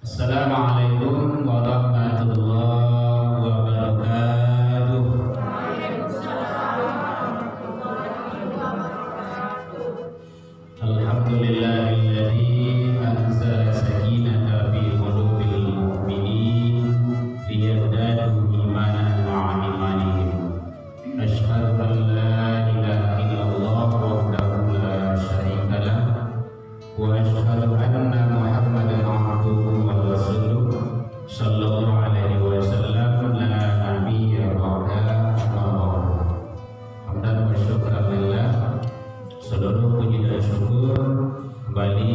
Assalamualaikum warahmatullahi wabarakatuh. Alhamdulillahilladzi anzala sakinata fi qulubil mu'minin liyazdadu imanan ma'a imanihim. Asyhadu an la ilaha illallah wahdahu la syarika lah wa asyhadu anna Muhammadan abduhu wa rasuluh sallallahu alaihi wasallam la nabiyya ba'da. Hamdan wa syukran lillah. Seluruh puji dan syukur kembali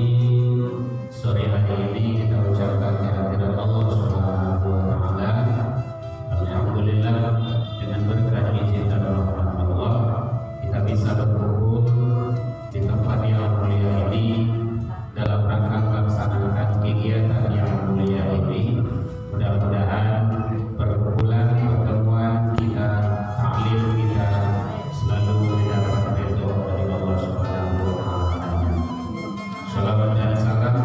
sore hari ini kita ucapkan kehadirat Allah Subhanahu wa taala. Alhamdulillah, dengan berkat izin dan rahmat Allah kita bisa berkumpul di tempat yang mulia ini dalam rangka melaksanakan kegiatan yang mulia ini. Mudah-mudahan perkumpulan pertemuan kita, taklim kita selalu mendapat ridho dari Allah Subhanahu wa taala. Salawat dan salam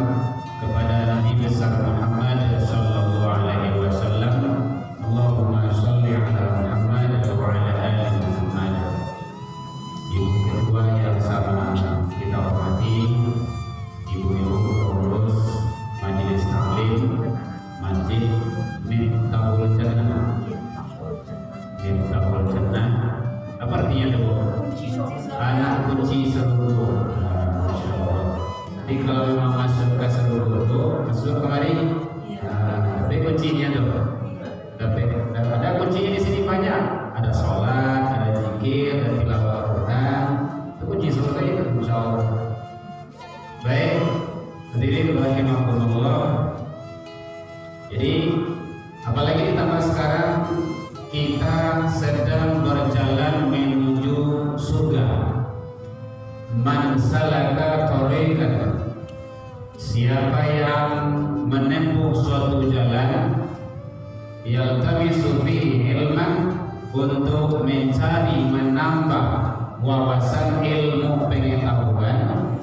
kepada Nabi besar Muhammad sallallahu alaihi wasallam. Allahumma shalli ala Muhammad wa ala ali Muhammad. Ibu kedua yang sama kita hormati, ibu-ibu pengurus majelis taklim Masjid Miftahul Jannah. Miftahul Jannah apa artinya itu? Anak kunci surga. Masya Allah. Jadi kalau memang masuk ke surga, masuk kemari, tapi kuncinya tuh. Ada kuncinya di sini banyak. Ada sholat, ada zikir, ada tilawah Al-Quran. Itu kunci surga itu, insya Allah. Baik, hadirin rahimakumullah. Jadi apalagi ditambah sekarang kita sedang berjalan menuju surga. Man salaka thariqan, siapa yang menempuh suatu jalan, yaltamisu fihi ilman, untuk mencari menambah wawasan ilmu pengetahuan,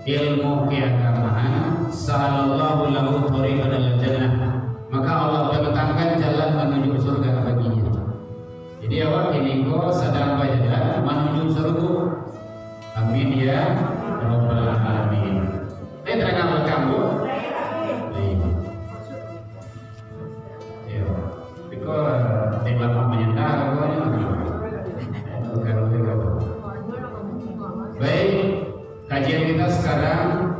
ilmu keagamaan, sallallahu lahu thariqan al-jannah, maka Allah bentangkan jalan menuju surga baginya. Jadi awak ini kok sedang berjalan menuju surga. Amin ya rabbal alamin. Ini terangkan kamu. Ya, biko tidak menyendal Baik, kajian kita sekarang.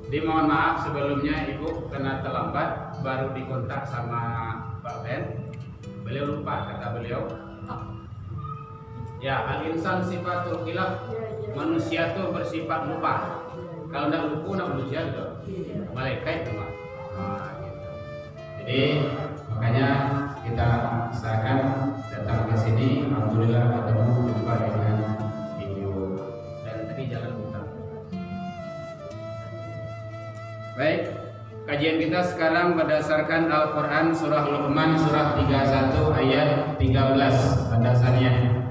Dimohon maaf sebelumnya Ibu kena terlambat, baru dikontak sama Pak Ben. Beliau lupa, kata beliau. Ya, al-insan sifatul khilaf, manusia itu bersifat lupa. Kalau tidak lupa, tidak manusia itu malaikat itu mah. Gitu. Jadi makanya kita usahakan datang ke sini. Alhamdulillah ketemu jumpa dengan Ibu dan tadi jalan putar. Baik, kajian kita sekarang berdasarkan Al-Quran surah Luqman surah 31 ayat 13 dasarnya.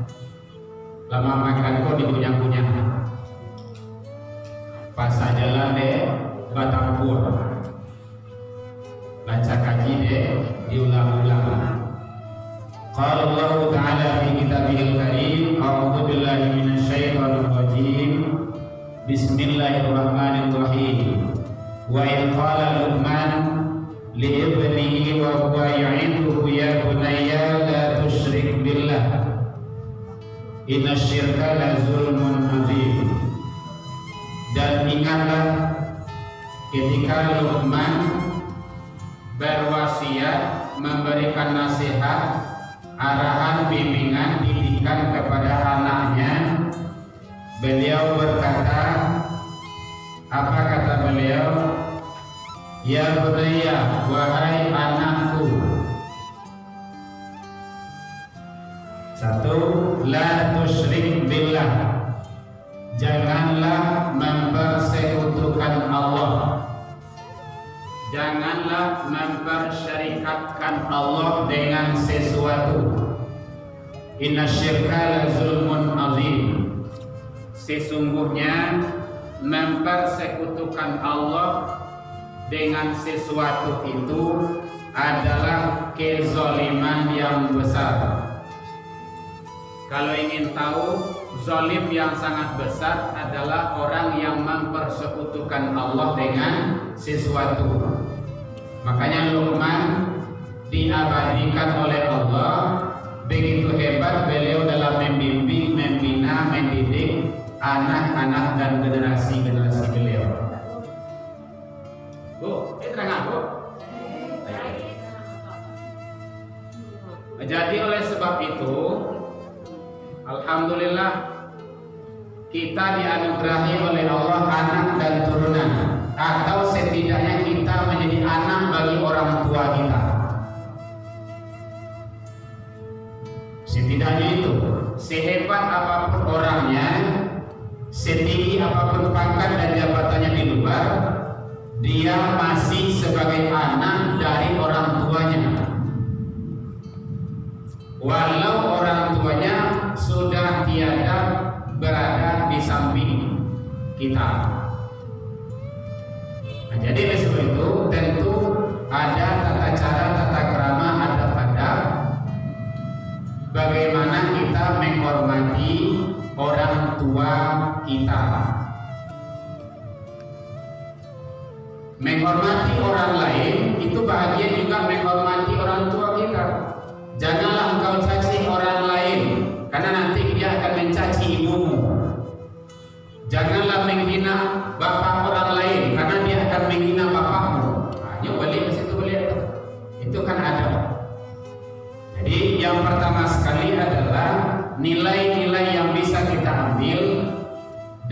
Lama makan kok dikunyah-kunyah, pas jalan deh batangpur, baca kaji deh diulang-ulang. Qala Allah Ta'ala fi kitabihil karim, a'udzu billahi minasyaitonir rajim. Bismillahirrahmanirrahim. Wa in qala Luqman li ibnihi wa huwa ya'iduhu ya bunayya la tusyrik billah inna syirka la zulmun azim. Dan ingatlah ketika Luqman berwasiat, memberikan nasihat, arahan, bimbingan, didikan kepada anaknya, beliau berkata, apa kata beliau? Ya bunayya, wahai anakku. Satu, la tusyrik billah, janganlah mempersekutukan Allah. janganlah mempersyarikatkan Allah dengan sesuatu. Inna syirka la zulmun azim. Sesungguhnya mempersekutukan Allah dengan sesuatu itu adalah kezaliman yang besar. Kalau ingin tahu, zalim yang sangat besar adalah orang yang mempersekutukan Allah dengan sesuatu. Makanya Luqman diabadikan oleh Allah. Begitu hebat beliau dalam membimbing, membina, mendidik anak-anak dan generasi-generasi beliau. Bu, terang Bu. Jadi oleh sebab itu, alhamdulillah kita dianugerahi oleh Allah anak dan turunan, atau setidaknya kita menjadi anak bagi orang tua kita. Setidaknya itu, sehebat apapun orangnya, setinggi apapun pangkat dan jabatannya di luar, dia masih sebagai anak dari orang tuanya. Walau orang tuanya sudah tiada berada di samping kita. Nah, jadi oleh sebab itu tentu ada tata cara, tata krama, adab adab bagaimana kita menghormati orang tua kita. Menghormati orang lain itu bahagia juga menghormati orang tua kita. Janganlah engkau caci orang lain, karena nanti dia akan mencaci ibumu. Janganlah menghina bapak orang lain, karena dia akan menghina bapakmu. Nah, yuk balik ke situ, balik. Itu kan ada. Jadi yang pertama sekali adalah nilai-nilai yang bisa kita ambil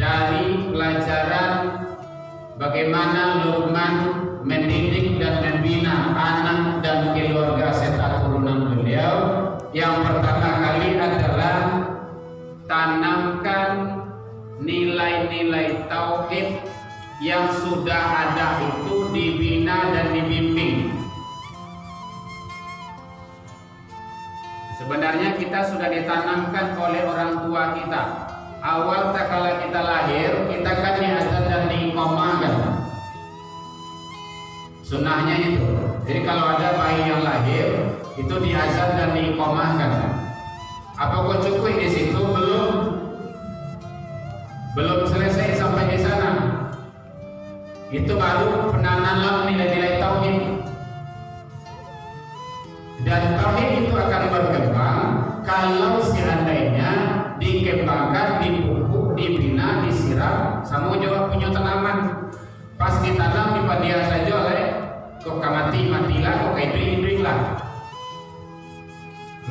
dari pelajaran bagaimana Luqman mendidik dan membina anak dan keluarga serta turunan beliau. Yang pertama kali adalah tanamkan nilai-nilai tauhid yang sudah ada itu dibina dan dibimbing. Sebenarnya kita sudah ditanamkan oleh orang tua kita. Awal tak kala kita lahir, kita kan diazan dan diiqamahkan. Sunnahnya itu. Jadi kalau ada bayi yang lahir, itu diazan dan diiqamahkan. Apa kau cukup di situ? Belum selesai sampai di sana. Itu baru penanaman nilai-nilai tauhid. Dan tauhid itu akan berkembang kalau seandainya dikembangkan, dipupuk, dibina, disiram, sama juga punya tanaman. Pas ditanam dipadia saja oleh kok matilah, kok indri lah.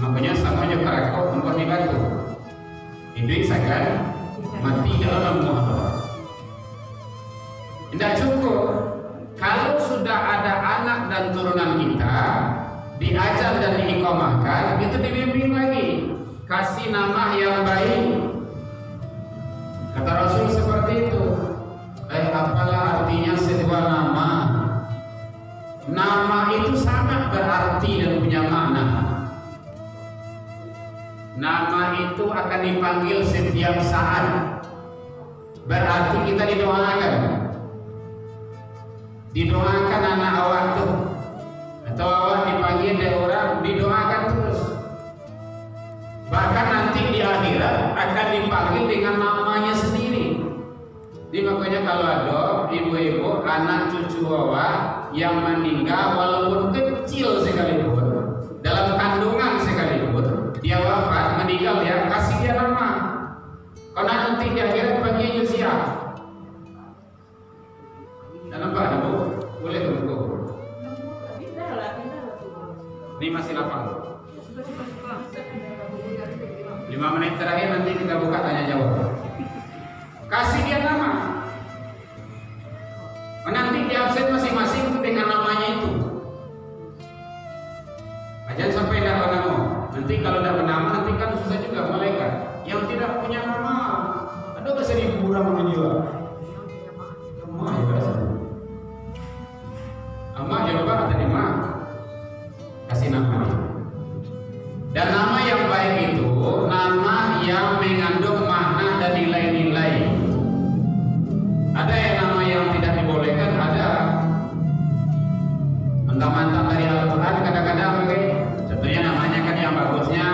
Makanya sama juga kok membuat dibantu. Indri saja mati dalam muhabbah. Tidak cukup kalau sudah ada anak dan turunan kita diajar dan diiqamahkan, itu dibimbing lagi, kasih nama yang baik. Kata Rasul seperti itu. Apalah artinya sebuah nama? Nama itu sangat berarti dan punya makna. Nama itu akan dipanggil setiap saat. Berarti kita didoakan. Didoakan anak awak tuh, atau awak dipanggil oleh orang, didoakan terus. Bahkan nanti di akhirat akan dipanggil dengan namanya sendiri. Jadi makanya kalau ada ibu-ibu anak cucu awak yang meninggal walaupun kecil sekalipun, dalam kandungan sekalipun, dia wafat meninggal, ya kasih dia nama. Karena nanti di akhirat panggilnya siap. Dan nampak ada bu? Boleh tunggu. Ini masih lapang. 5 menit terakhir nanti kita buka tanya jawab. Kasih dia nama. Nanti di absen masing-masing dengan namanya itu. Jangan sampai tidak bernama. Nanti kalau tidak bernama nanti kan susah juga malaikat. Yang tidak punya nama, ada ke 1000 orang menjual. yang bagusnya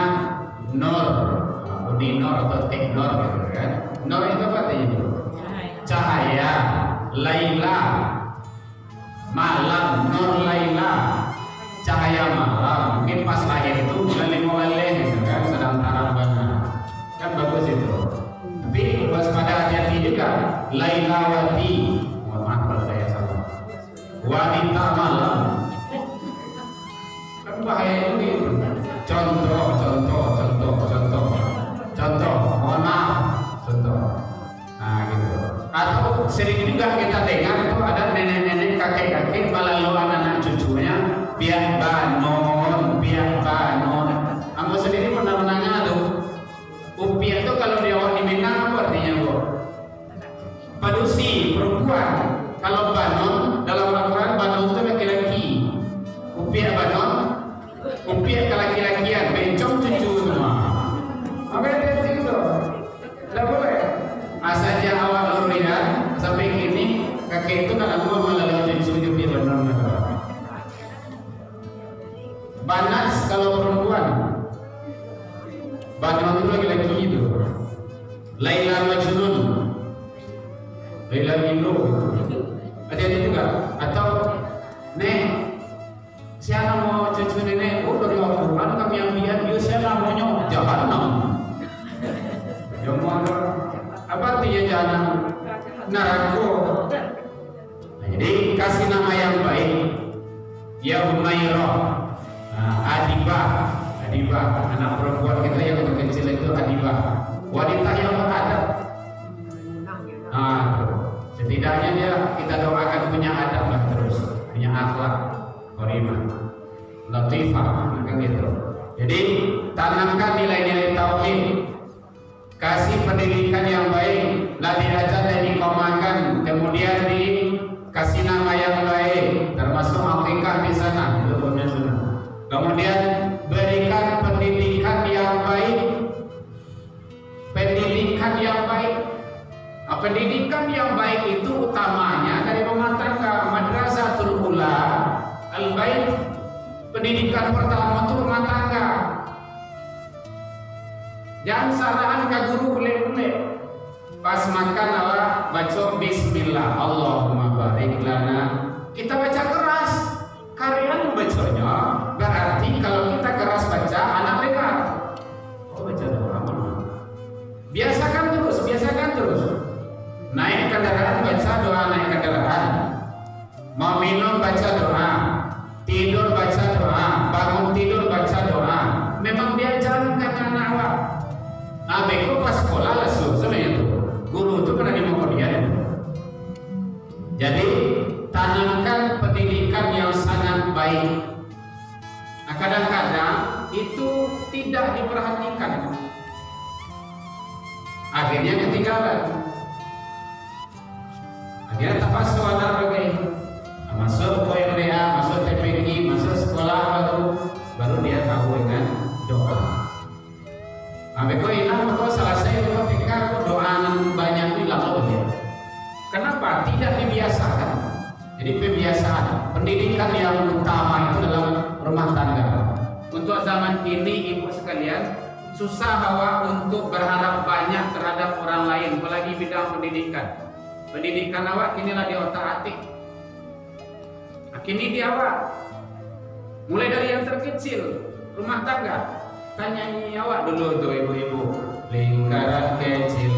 Nur, Budi Nur atau Tek Nur gitu kan. Nur itu apa artinya? Cahaya. Laila, malam. Nur Laila, cahaya malam. Mungkin pas lahir itu bulan 5 gitu kan, sedang terang banget. Kan bagus itu. Tapi waspada, hati-hati juga. Lailawati, mohon maaf kalau saya salah. Wanita malam. Kan bahaya itu. Contoh, mohon maaf, contoh. Nah gitu. Atau sering juga kita dengar itu ada nenek-nenek, kakek-kakek melalui anak-anak cucunya biar banon. Kamu sendiri pernah menanya tuh, upiah itu kalau di awak di Minang apa artinya bu? Padusi, perempuan. Kalau banon dalam Al-Quran, banon itu laki-laki. Upiah banon, upiah laki-lakian, bencong cucu semua. Makanya dia itu, tidak boleh. Asalnya awak lurian sampai kini kakek itu nak gua melalui cucu dia banon. Banas kalau perempuan, banon itu laki-laki itu. Laila Majnun, Laila Milo, ada juga. Atau nek siapa mau cucu nenek? Oh dari Al-Quran kami yang lihat dia siapa namanya Jahannam. Yang mana? Apa artinya Jahannam? Neraka. Jadi kasih nama yang baik. Ya Umairah, Adibah, anak perempuan kita yang kecil itu Adibah. Wanita yang beradab. Setidaknya dia kita doakan punya adab lah terus, punya akhlak, karimah, latifah, kan gitu. Jadi tanamkan nilai-nilai tauhid, kasih pendidikan yang baik, lah diajar dan dikomakan, kemudian dikasih nama yang baik, termasuk akikah di sana, hukumnya sunnah. Kemudian berikan pendidikan yang baik. Pendidikan yang baik itu utamanya dari rumah tangga, madrasatul ula, al-bait. Pendidikan pertama itu rumah tangga. Jangan salahan ke guru boleh-boleh. Pas makan awak baca bismillah, Allahumma barik lana. Kita baca keras, kalian membacanya. Berarti kalau kita keras baca, anak dengar. Oh baca doa. Biasakan terus. Naik kendaraan baca doa naik kendaraan. Mau minum baca doa. Tidur baca doa. Bangun tidur baca doa. Memang diajarkan anak awak. Beko pas sekolah lah sebenarnya itu. Guru itu pernah dimau dia. Jadi tanamkan pendidikan yang sangat baik. Nah, kadang-kadang itu tidak diperhatikan. Akhirnya ketinggalan. Akhirnya tak pas anak bagai masuk KMDA, masuk TPQ, masuk sekolah baru dia tahu dengan doa. Beko hilang kok selesai itu ketika doa banyak hilang dia. Kenapa? Tidak dibiasakan. Jadi pembiasaan, pendidikan yang utama itu dalam rumah tangga. Untuk zaman ini ibu sekalian susah bahwa untuk berharap banyak terhadap orang lain, apalagi bidang pendidikan. Pendidikan awak kinilah di otak-atik. Kini di awak. Mulai dari yang terkecil, rumah tangga. Tanyai awak dulu tuh ibu-ibu. Lingkaran kecil,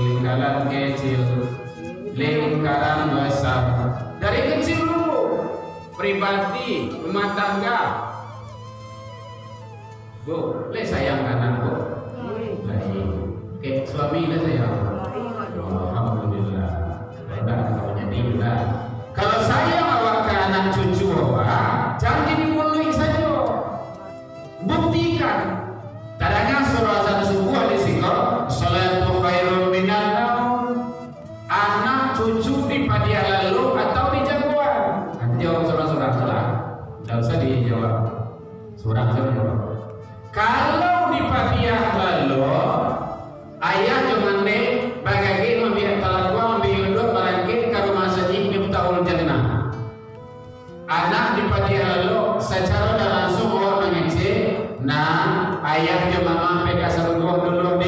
lingkaran besar. Dari kecil dulu. Pribadi, rumah tangga. Bu, le sayang anak bu. Baik. Suami le sayang. Alhamdulillah. Kalau sayang awak ke anak cucu awak, jangan jadi mulut saja. Buktikan. Tadanya surah satu sebuah di sini. Salatu khairun minan naum. Anak cucu di padiah lalu atau di jagoan. Nanti jawab surah-surah salah. Tidak usah dijawab. Surah-surah. Kalau di padiah lalu, ayah jangan deh bagi membiak talakwa membiak dua barangkit kalau masa ini tahun jannah. Anak di padiah lalu secara langsung orang mengecek, nah ayah je mama peka serubuh dulu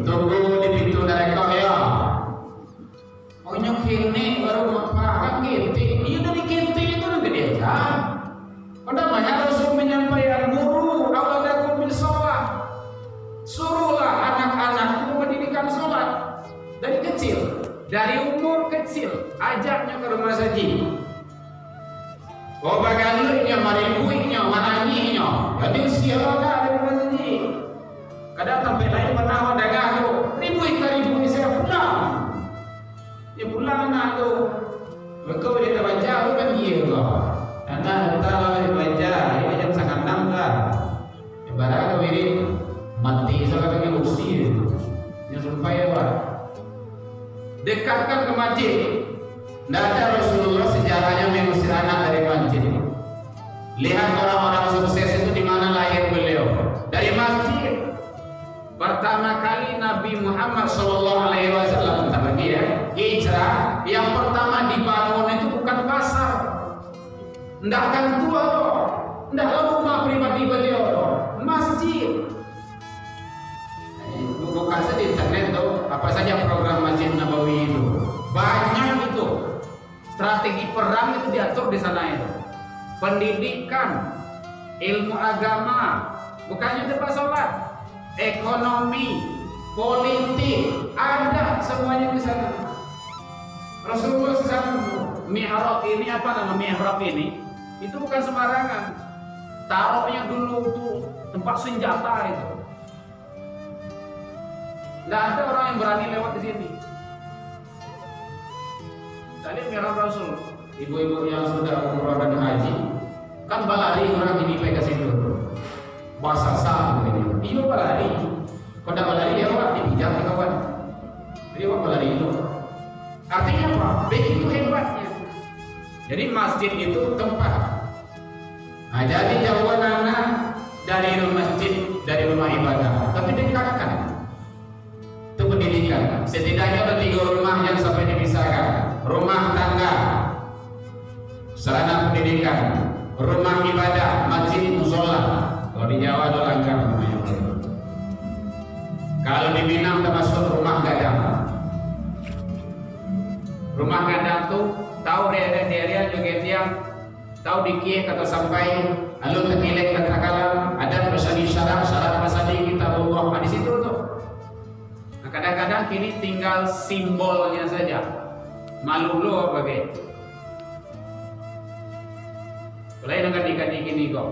tunggu di pintu neraka ya. Oh nyok kini baru makan kinti, iya dari kinti itu nanti dia kan. Pada banyak Rasul menyampaikan muru awladakum bis shalah. Suruhlah anak-anakmu mendidikan sholat dari kecil, dari umur kecil, ajaknya ke rumah saji. Oh bagaimana maribuinya, mananginya, jadi siapa dari rumah saji. Kadang sampai lain pernah dagang tu, ribui saya pulang. Dia pulang nak tu, bekau dia terbaca, lu kan dia tu. Anak entah dibaca, ini jam sangat enam dah. Ibarat kau ini mati sangat lagi usia, yang supaya apa? Dekatkan ke masjid. Tidak ada Rasulullah sejarahnya mengusir anak dari masjid. Lihat orang-orang sukses itu di mana lahir beliau. Dari masjid. Pertama kali Nabi Muhammad SAW hijrah, yang pertama dibangun itu bukan pasar, tidak akan tua loh, tidak rumah pribadi beliau loh, masjid. Bukan saja di internet tuh, apa saja program Masjid Nabawi itu banyak itu. Strategi perang itu diatur di sana itu. Pendidikan, ilmu agama, bukannya tempat sholat, ekonomi, politik, ada semuanya di sana. Rasulullah SAW mihrab ini apa nama mihrab ini? Itu bukan sembarangan. Taruhnya dulu tuh tempat senjata itu. Tidak ada orang yang berani lewat di sini. Tadi mihrab Rasul, ibu-ibu yang sudah umrah dan haji, kan balari orang ini ke situ. Bahasa sah begini. Iya balari. Kalau tidak balari dia orang dipijak kawan. Jadi apa balari itu? Artinya apa? Begitu hebatnya. Jadi masjid itu tempat. Nah, jadi jauhan anak dari masjid, dari rumah ibadah, tapi dekatkan. Itu pendidikan. Setidaknya ada 3 rumah yang sampai dipisahkan. Rumah tangga, sarana pendidikan, rumah ibadah, masjid, musola. Kalau di Jawa ada langgar namanya. Kalau di Minang termasuk rumah gadang. Rumah gadang tuh tahu daerah juga tiang, tahu dikih kata sampai, lalu terkilek kata-kata ada masadi syarat masadi kita Allah di situ tuh. Nah, kadang-kadang kini tinggal simbolnya saja. Malu lo apa ke? Mulai dengan ikan gini kok.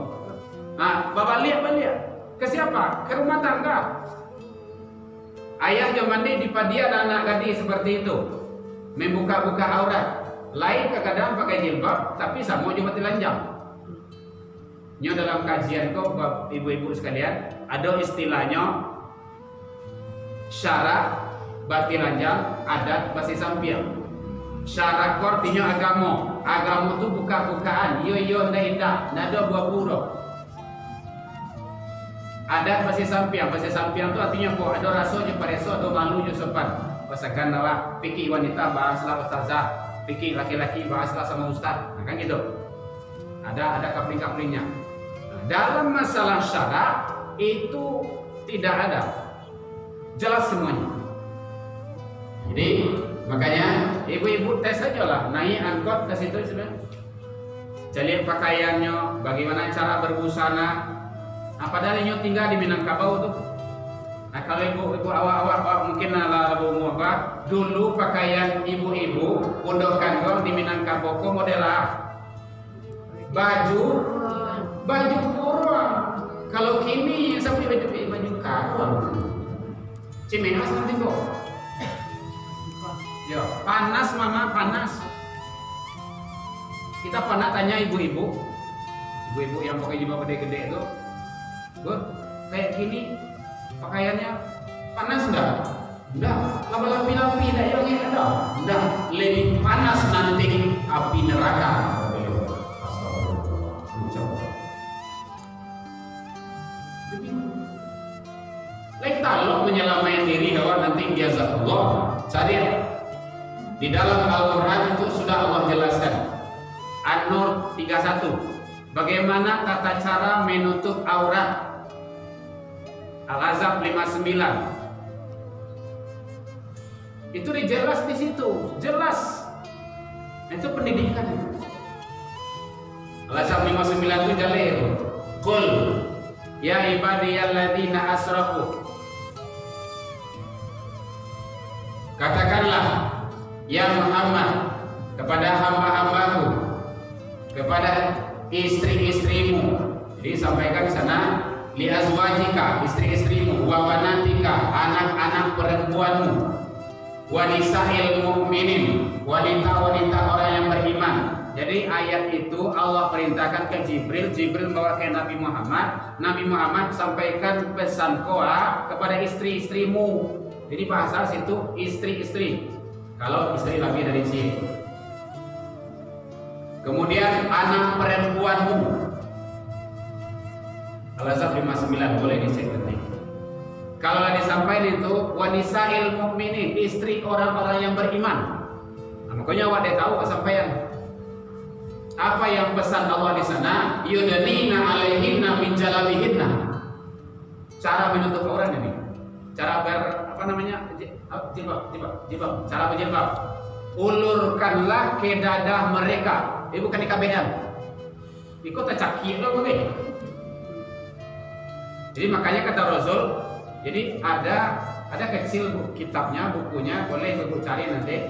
Nah, balik. Ke siapa? Ke rumah tangga. Ayah zaman di padian anak gadis seperti itu, membuka-buka aurat. Lain kadang pakai jilbab, tapi sama juga telanjang. Nyo dalam kajian kok, ibu-ibu sekalian, ada istilahnya syarat batilanjang, adat basi sampiang. Syarat artinya agama itu buka-bukaan, yo indah, nada buah buruk. Adat basi sampiang itu artinya kok ada rasanya pareso, ada malunya sopan. Pasakan nawa, fikih wanita bahaslah ustazah, fikih laki-laki bahaslah sama ustaz, nah, kan gitu. Ada kapling-kaplingnya. Nah, dalam masalah syarat itu tidak ada, jelas semuanya. Jadi makanya ibu-ibu tes saja lah, naik angkot ke situ sudah. Cari pakaiannya, bagaimana cara berbusana. Nah, padahal nyo tinggal di Minangkabau tuh. Nah, kalau ibu-ibu awak mungkin lalu apa? Dulu pakaian ibu-ibu pondok kandong di Minangkabau kok model baju kurung. Kalau kini sampai baju karung. Cimenas nanti kok. Ya, panas mama, panas. Kita pernah tanya ibu-ibu yang pakai jilbab gede-gede itu, Bu, kayak gini pakaiannya panas enggak? Enggak, lapi-lapi enggak yang ini ada. Enggak, lebih panas nanti api neraka. Lain talok menyelamatkan diri bahwa nanti biasa Allah. Cari di dalam Al-Quran itu sudah Allah jelaskan. An-Nur 31. Bagaimana tata cara menutup aurat. Al-Ahzab 59. Itu dijelas di situ, jelas. Itu pendidikan. Al-Ahzab 59 itu dalil. Qul ya ibadiyalladzina asrafu. Katakanlah ya Muhammad kepada hamba-hambaku, kepada istri-istrimu. Jadi sampaikan di sana li azwajika, istri-istrimu, wa banatika, anak-anak perempuanmu, wa nisa'il mu'minin, wanita-wanita orang yang beriman. Jadi ayat itu Allah perintahkan ke Jibril, Jibril bawa ke Nabi Muhammad, Nabi Muhammad sampaikan pesan koa kepada istri-istrimu. Jadi bahasa situ istri-istri. Kalau istri Nabi dari sini. Kemudian anak perempuanmu. Al-Ahzab 59 boleh dicek nanti. Kalau disampaikan itu wanisa'il mu'minin, istri orang-orang yang beriman. Nah, makanya awak dia tahu kesampaian. Apa yang pesan Allah di sana? Yudnina alaihinna min jalabihinna. Cara menutup aurat ini. Cara jilbab. Cara berjilbab. Ulurkanlah ke dada mereka. Ini bukan di kabehan. Ikut tercakir loh boleh. Jadi makanya kata Rasul, jadi ada kecil kitabnya, bukunya, boleh ibu cari nanti.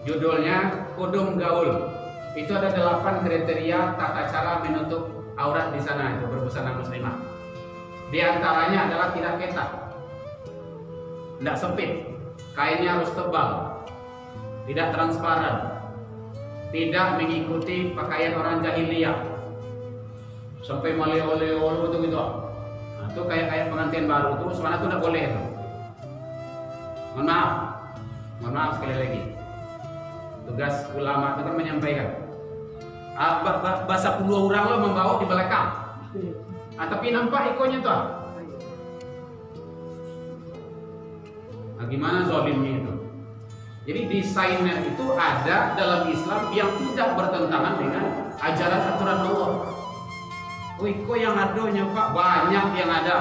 Judulnya Kudung Gaul. Itu ada 8 kriteria tata cara menutup aurat di sana itu berbusana muslimah. Di antaranya adalah tidak ketat, tidak sempit, kainnya harus tebal, tidak transparan, tidak mengikuti pakaian orang jahiliyah sampai maleo-leo gitu. Nah, itu kayak pengantin baru tuh sebenarnya tuh tidak boleh itu. Mohon maaf sekali lagi. Tugas ulama itu kan menyampaikan. Bahasa puluh orang lo membawa di belakang. Nah, tapi nampak ikonya tuh. Nah, gimana zalimnya itu? Jadi desainnya itu ada dalam Islam yang tidak bertentangan dengan ajaran aturan Allah. Oh, iko yang ada Pak, banyak yang ada.